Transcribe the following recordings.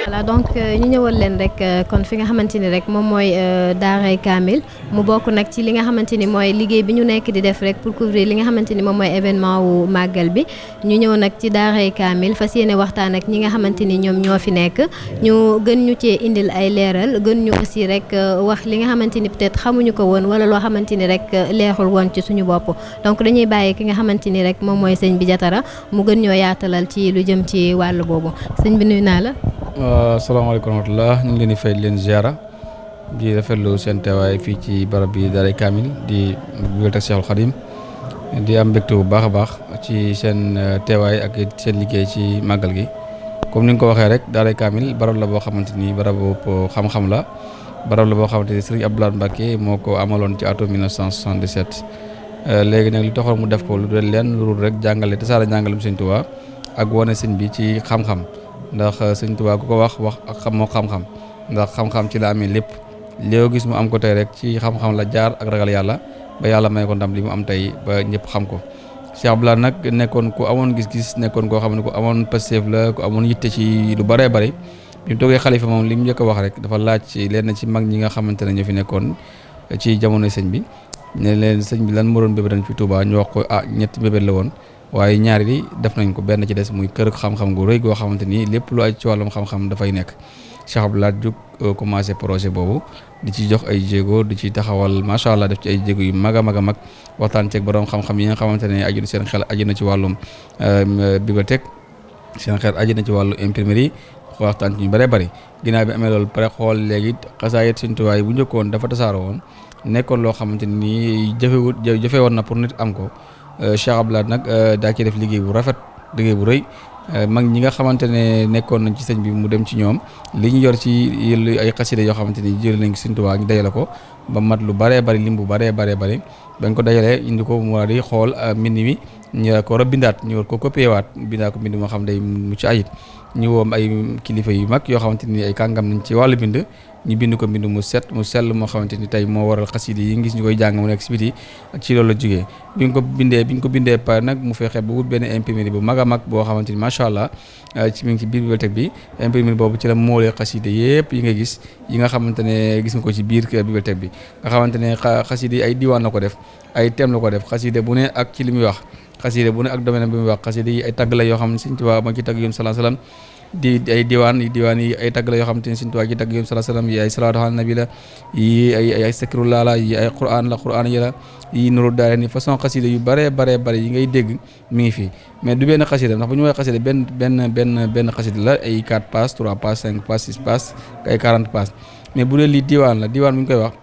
voilà donc ñu ñëwal leen rek kon fi nga xamante ni rek moom mooy Daaray Kamil mu bokk nag ci li nga xamante ni mooy liggéey bi ñu nekk di def rek pour couvrir li nga xamante ni moom mooy événement wu màggal bi ñu ñëw nag ci Daaray Kamil fas yéene waxtaan ak ñi nga xamante ni ñoom ñoo fi nekk ñu gën ñu cee indil ay leeral gën ñu aussi rek wax li nga xamante ni peut-être xamuñu ko woon wala loo xamante ni rek leexul woon ci suñu bopp donc dañuy bàyyi ki nga xamante ni rek moom mooy sëñ bi Jatara mu gën ñoo yaatalal ci lu jëm ci wàllu boobu sëñ bi nuyu naa la. asalaamaaleykum wa rahmatulah ñu ngi leen di fay leen ziara di rafetlu seen teewaay fii ci barab bi Daaray Kamil di bibliothèque Cheikhul Khadim di am mbégte bu baax a baax ci seen teewaay ak seen liggéey ci màggal gi comme ni nga ko waxee rek Daaray Kamil barab la boo xamante ni barabu xam-xam la barab la boo xamante ni Serigne Abdou Lahad Mbacké moo ko amaloon ci atum 1977 léegi nag li taxoon mu def ko lu dul leen lu dul rek jàngale tasaare njàngalem Sëñ Tuubaa ak wane sëñ bi ci xam-xam. ndax sëñ Tuubaa ku ko wax ak xam-xam ndax xam-xam ci la amee lépp léegi gis mu am ko tey rek ci xam-xam la jaar ak ragal yàlla ba yàlla may ko ndam li mu am tey ba ñëpp xam ko Cheikh Abdou Lahad nag nekkoon ku amoon gis-gis nekkoon koo xam ne ku amoon pastéef la ku amoon yitte ci lu bëree bëri bi mu toogee xalifa moom li mu njëkk a wax rek dafa laaj ci leen ci mag ñi nga xamante ne ñoo fi nekkoon ci jamono sëñ bi ne leen sëñ bi lan moo doon bébé fi Touba ñu wax ko ñetti bébé la woon waaye ñaari li def nañ ko benn ci des muy kër xam-xam gu rëy goo xamante ni lépp lu ay ci wàllum xam-xam dafay nekk Cheikh Abdou Lahad jóg commencé projet boobu di ci jox ay jéego di ci taxawal macha allah def ci ay jéego yu mag a mag a mag waxtaan ceeg borom xam-xam yi nga xamante ne aju seen xel aju na ci wàllum bibliothèque seen xel aju na ci wàllu imprimerie waxtaan ci ñu bëree bëri ginnaaw bi amee loolu pare xool léegi xasaayit Sëñ Tuubaa bu njëkkoon dafa tasaaroo woon nekkoon loo xamante ni jafe woon na pour nit am ko Cheikh Abdou Lahad nag daa ci def liggéey bu rafet liggéey bu rëy mag ñi nga xamante ne nekkoon nañ ci sëñ bi mu dem ci ñoom li ñu yor ci ay xasida yoo xamante ni jël nañ Sëñ Tuubaa ñu dajale ko ba mat lu bëree bëri lim bu bëree bëri bañ ko dajalee indi ko mu war di xool mbind mi ñu ko war a bindaat ñu war ko copier waat bindaat ko mbind moo xam day mucc ayib ñu woom ay kilifa yu mag yoo xamante ni ay kàngam nañ ci wàllu bind ñu bind ko mbind mu set mu sell moo xamante ni tey moo waral xasida yi ngis ñu koy jàng mu nekk si biti ci loolu la jógee bi ñu ko bindee pare nag mu fexe ba wut benn imprimerie bu mag a mag boo xamante ni macha allah ci mi ngi ci biir bibliothèque bi imprimerie boobu ci la moolee xasida yëpp yi nga gis yi nga xamante ne gis nga ko ci biir bibliothèque bi nga xamante ne xasida yi ay diwaan la ko def ay thème la ko def xasida bu ne ak ci li muy wax xasida bu ne ak domaine bi muy wax xasida yi ay tagg la yoo xam ne Sëñ Tuubaa moo ci tagg yoon sallallahu alayhi wasallam di ay diwaan yi ay tagg la yoo xamante ne Sëñ Tuubaa ci tagg yoon sallallahu alayhi wasallam yi ay salaatu ala nabi la yi ay sakrullah la yi ay quran yi la yi nuru daare ni façon xasida yu bare yi ngay dégg mi ngi fii mais du benn xasida ndax bu ñu woowee xasida benn xasida la ay 4 pages 3 pages 5 pages 6 pages ay 40 pages mais bu dee lii diwaan la diwaan bu ñu koy wax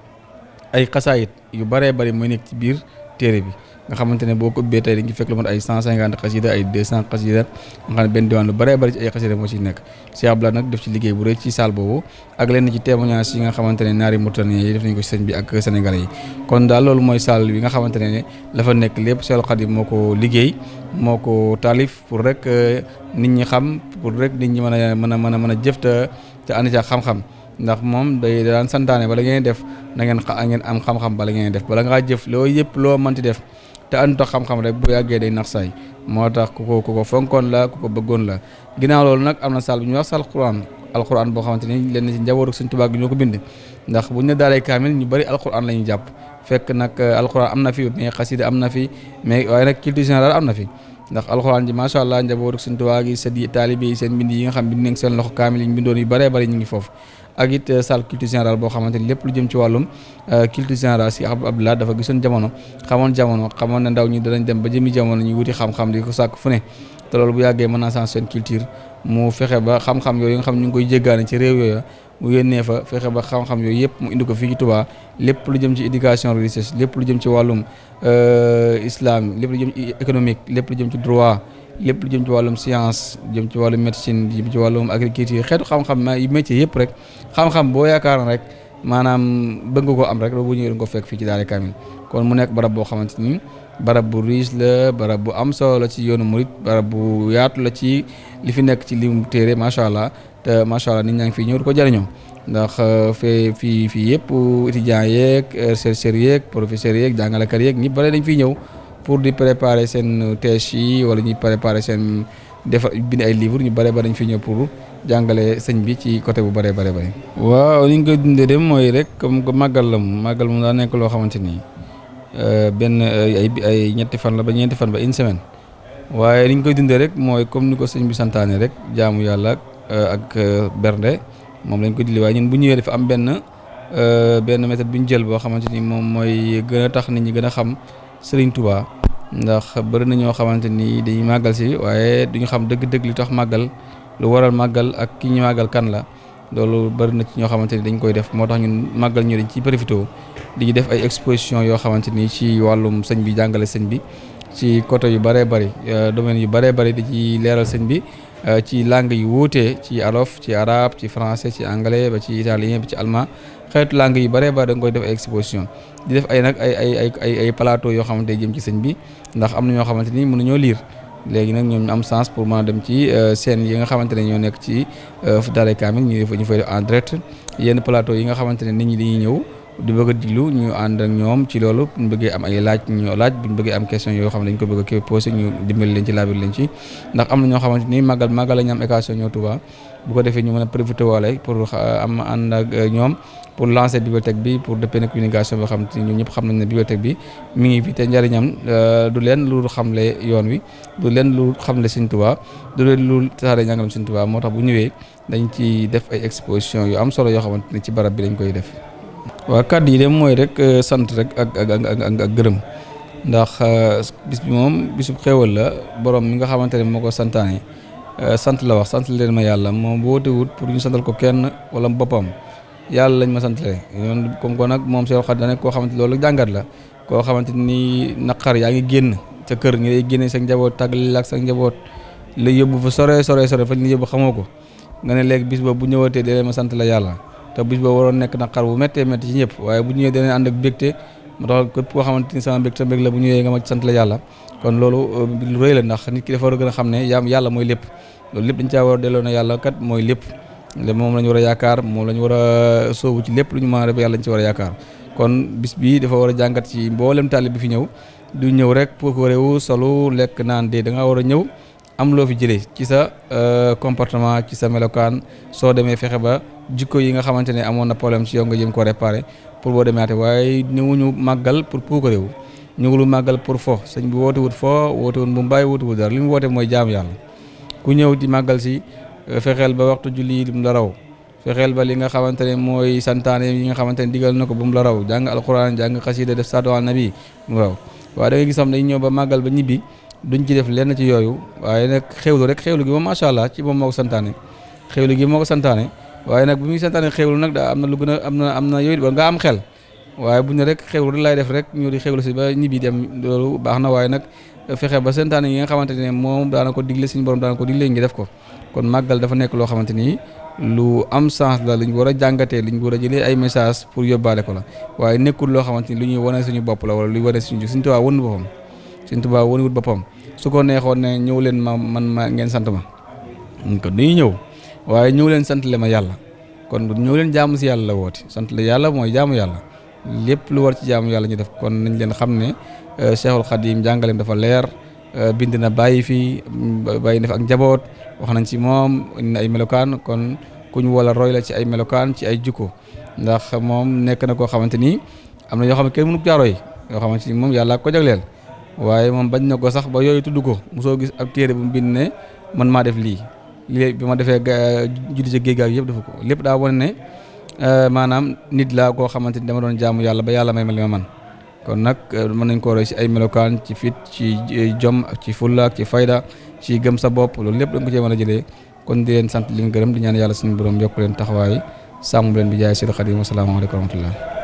ay xasaayit yu bare mooy nekk ci biir téere bi nga xamante ne boo ko ubbee tey dañu fekk lu mat ay 150 xasida ay 200 xasida nga xam ne benn diwaan lu bëree bëri ci ay xasida moo ci nekk Cheikh Abdou Lahad nag def ci liggéey bu rëy ci salle boobu ak lenn ci témoignage yi nga xamante ne naari Mauritanie yi def nañ ko ci sëñ bi ak sénégalais yi kon daal loolu mooy salle bi nga xamante ne la fa nekk lépp Cheikhul Khadim moo ko liggéey moo ko taalif pour rek nit ñi xam pour rek nit ñi mën a jëf te ànd ci xam-xam ndax moom day daan santaane bala ngeen def na ngeen am xam-xam bala ngeen def bala ngaa jëf loo yëpp loo mënti def te ànd ak xam-xam rek bu yàggee day nax saay moo tax ku ko fonkoon la ku ko bëggoon la ginnaaw loolu nag am na salle bu ñuy wax salle alquran boo xamante ni leen ci njabootu Sëñ Tuubaa gi ñoo ko bind ndax bu ñu ne Daaray Kamil ñu bëri alquran la ñuy jàpp fekk nag alquran am na fi mais xasida am na fi mais waaye nag culture générale am na fi ndax alquran ji macha allah njabootu Sëñ Tuubaa gi seen taalibe yi seen bind yi nga xam bind nañ seen loxo kaamil yi ñu bindoon yu bëree ñu ngi foofu ak it salle culture générale boo xamante ni lépp lu jëm ci wàllum culture générale si Abdou Lahad dafa gisoon jamono xamoon na ndaw ñi danañ dem ba jëmi jamono ñu wuti xam-xam di ko sàkk fu ne te loolu bu yàggee mën naa changer seen culture mu fexe ba xam-xam yooyu nga xam ñu ngi koy jéggaane ci réew yooyu mu yónnee fa fexe ba xam-xam yooyu yëpp mu indi ko fii ci Touba lépp lu jëm ci éducation religieuse lépp lu jëm ci wàllum islam lépp lu jëm ci économique lépp lu jëm ci droit lépp lu jëm ci wàllum science jëm ci wàllum médecine jëm ci wàllum agriculture xeetu xam-xam yu métier yëpp rek xam-xam boo yaakaar rek maanaam bëgg nga ko am rek bu ñëwee nga ko fekk fii ci Daaray Kamil kon mu nekk barab boo xamante ni barab bu riche la barab bu am solo la ci yoonu murit barab bu yaatu la ci li fi nekk ci limu téere macha allah te macha allah nit ñaa ngi fii ñëw di ko jëriñoo ndax fii yëpp étudiants yeeg chercheurs yeeg professeurs yeeg jàngalekat yeeg ñi bare dañ fiy ñëw pour di préparer seen thèse yi wala ñuy préparer seen bind ay livres ñu bare dañ fi ñëw pour jàngale sëñ bi ci côté bu bëree bëri bëri. waaw ni ñu koy dundee dem mooy rek comme que màggal la moom daa nekk loo xamante ni benn ay ñetti fan la ba ñeenti fan ba une semaine waaye ni ñu koy dundee rek mooy comme ni ko sëñ bi santaane rek jaamu yàlla ak bernde moom lañ ko dindi waaye ñun bu ñëwee dafa am benn méthode bu ñu jël boo xamante ni moom mooy gën a tax nit ñi gën a xam Serigne Touba ndax bëri na ñoo xamante ni dañuy màggal si waaye duñu xam dëgg-dëgg li tax màggal lu waral màggal ak ki ñu màggal kan la loolu bëri na ci ñoo xamante ni dañ koy def moo tax ñun màggal ñu dañ ciy profité di ñu def ay exposition yoo xamante ni ci wàllum sëñ bi jàngale sëñ bi ci côté yu bëree bëri domaine yu bëree bëri di ci leeral sëñ bi ci langue yu wuutee ci olof ci arabe ci français ci anglais ba ci italien ba ci allemand xeetu langue yu bëree bëri da nga koy def ay exposition di def ay nag ay plateau yoo xamante jëm ci sëñ bi ndax am na ñoo xamante ni mënuñoo lire léegi nag ñoom ñu am sens pour mën a dem ci scène yi nga xamante ne ñoo nekk ci Daaray Kaamil ñu fay def en direct yenn plateau yi nga xamante ne nit ñi dañuy ñëw di bëgg a diglu ñu ànd ak ñoom ci loolu buñ bëggee am ay laaj ñu laaj buñ bëggee am question yoo xam ne dañ ko bëgg a posé ñu dimbali leen ci laabir leen ci ndax am na ñoo xamante ni màggal la ñu am occasion ñëw Touba bu ko defee ñu mën a profité waale pour am ànd ak ñoom pour lancer bibliothèque bi pour def benn communication boo xam te ñun ñëpp xam nañ ne bibliothèque bi mi ngi fi te njëriñam du leen lu xamle yoon wi du leen lu xamle Sëñ Touba du leen lu tasaare njàngalam Sëñ Touba moo tax bu ñëwee dañ ci def ay exposition yu am solo yoo xamante ne ci barab bi dañ koy def. waaw kàddu yi de mooy rek sant rek ak gërëm ndax bis bi moom bisub xéewal la borom mi nga xamante ne moo ko santaane sant la wax sant leen ma yàlla moom woote wut pour ñu santal ko kenn wala boppam yàlla lañ ma santale yoon comme ko nag moom Seex Xaadim koo xamante loolu jàngat la koo xamante ni naqar yaa ngi génn ca kër ngi lay génne sa njaboot tàggali ak sa njaboot la yóbbu fa sore fañ la yóbbu xamoo ko nga ne léegi bis boobu bu ñëwatee dee leen ma sant la yàlla te bis boobu waroon nekk naqar bu méttee métti ci ñëpp waaye bu ñëwee danañ ànd ak bégte moo tax képp koo xamante ni sama mbég la bu ñëwee nga ma sant la yàlla kon loolu lu rëy la ndax nit ki dafa war a gën a xam ne yàlla mooy lépp loolu lépp dañ caa war a delloo na yàlla kat mooy lépp moom la ñu war a yaakaar moom la ñu war a sóobu ci lépp lu ñu mën a def yàlla ñu ci war a yaakaar kon bis bii dafa war a jàngat ci mboolem taalib bi fi ñëw du ñëw rek pour ko réew solo lekk naan dee da nga war a ñëw am loo fi jëlee ci sa comportement ci sa melokaan soo demee fexe ba jikko yi nga xamante ne amoon na problème ci yow nga jëm ko réparé pour boo demee ate waaye ñëwuñu màggal pour ko réew ñëwulu màggal pour fo sëñ bi woote wut fo woote wut bu mbaay woote wut dara li mu woote mooy jaamu yàlla ku ñëw di màggal si fexeel ba waxtu julli mu la raw fexeel ba li nga xamante ne mooy santaane yi nga xamante ne digal na ko bu mu la raw jàng alquran jàng xasida def salaatu ala nabi mu raw waaye da nga gis xam dañ ñëw ba màggal ba ñibbi duñ ci def lenn ci yooyu waaye nag xewlu rek xewlu gi moom macha allah ci moom moo ko santaane xewlu gi moo ko santaane waaye nag bu muy santaane xewlu nag daa am na lu gën a am na yooyu nga am xel waaye bu ne rek xewlu rek lay def rek ñu di xewlu si ba ñibbi dem loolu baax na waaye nag fexe ba santaane yi nga xamante ne moom daana ko digle suñu borom daana ko digle ngi def ko kon màggal dafa nekk loo xamante ni lu am sens la lu ñu war a jàngatee lu ñu war a jëlee ay message pour yóbbaale ko la waaye nekkul loo xamante ni lu ñuy wane suñu bopp la wala luy wane suñu Sëñ Tuubaa wënul boppam Sëñ Tuubaa wënuwut boppam su ko neexoon ne ñëw leen ma ngeen sant ma kon dañuy ñëw waaye ñëw leen sant le ma yàlla kon ñëw leen jaamu si yàlla la woote sant le yàlla mooy jaamu yàlla lépp lu war ci jaamu yàlla ñu def kon nañ leen xam ne Cheikhul Khadim jàngaleem dafa leer bind na bàyyi fi bàyyi na fi ak njaboot wax nañ ci moom ay melokaan kon ku ñu wala roy la ci ay melokaan ci ay jukko ndax moom nekk na koo xamante ni am na yoo xam ne kenn mënu ko roy yoo xamante ni moom yàlla ko jagleel waaye moom bañ na ko sax ba yooyu tudd ko mosoo gis ab téere bu mu bind ne man maa def lii bi ma defee juddi ci géej gaag yëpp dafa ko lépp daa wane ne maanaam nit laa koo xamante ni dama doon jaamu yàlla ba yàlla may ma li ma man kon nag mën nañ ko roy ci ay melokaan ci fit ci jom ak ci fulla ak ci fayda ci gëm sa bopp loolu lépp da nga ko cee mën a jëlee kon di leen sant leen gërëm di ñaan yàlla suñu borom yokk leen taxawaay sàmm leen bi jaay Seydou Khadim asalaamaaleykum wa rahmatullah